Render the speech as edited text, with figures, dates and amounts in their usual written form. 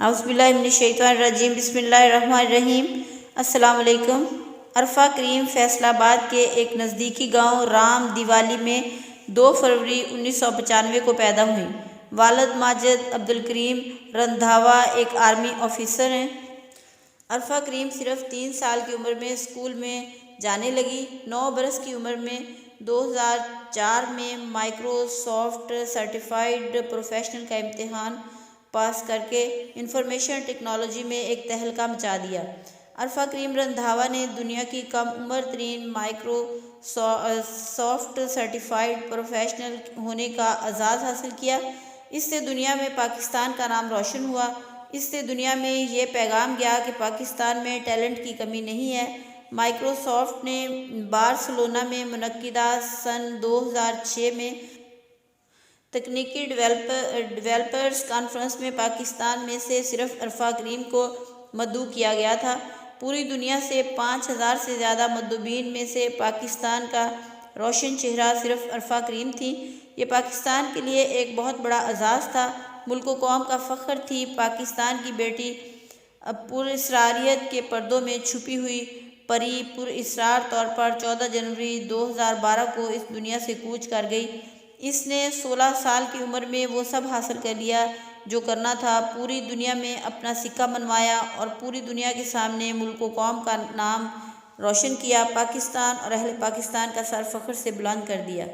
औज़ुबिल्लाहिमिनश्शैतानिर्रजीम बिस्मिल्लाहिर्रहमानिर्रहीम। अस्सलाम वालेकुम। अरफा करीम फैसलाबाद के एक नज़दीकी गांव राम दिवाली में 2 फरवरी 1995 को पैदा हुई। वालिद माजिद अब्दुल करीम रंधावा एक आर्मी ऑफिसर हैं। अरफा करीम सिर्फ 3 साल की उम्र में स्कूल में जाने लगी। 9 बरस की उम्र में 2004 में माइक्रोसॉफ्ट सर्टिफाइड प्रोफेशनल का इम्तिहान पास करके इंफॉर्मेशन टेक्नोलॉजी में एक तहलका मचा दिया। अरफा करीम रंधावा ने दुनिया की कम उम्र तरीन माइक्रोसॉफ्ट सर्टिफाइड प्रोफेशनल होने का एजाज़ हासिल किया। इससे दुनिया में पाकिस्तान का नाम रोशन हुआ। इससे दुनिया में ये पैगाम गया कि पाकिस्तान में टैलेंट की कमी नहीं है। माइक्रोसॉफ्ट ने बार्सिलोना में मुनक्किदा सन 2006 में तकनीकी डेवलपर्स कॉन्फ्रेंस में पाकिस्तान में से सिर्फ अरफा करीम को मदऊ किया गया था। पूरी दुनिया से 5000 से ज़्यादा मदऊबीन में से पाकिस्तान का रोशन चेहरा सिर्फ अरफा करीम थी। ये पाकिस्तान के लिए एक बहुत बड़ा एजाज़ था, मुल्क व कौम का फ़ख्र थी। पाकिस्तान की बेटी पुरअसरारियत के पर्दों में छुपी हुई परी पुरअसरार तौर पर 14 जनवरी 2012 को इस दुनिया से कूच कर गई। इसने 16 साल की उम्र में वो सब हासिल कर लिया जो करना था। पूरी दुनिया में अपना सिक्का मनवाया और पूरी दुनिया के सामने मुल्क व कौम का नाम रोशन किया। पाकिस्तान और अहले पाकिस्तान का सर फ़ख्र से बुलंद कर दिया।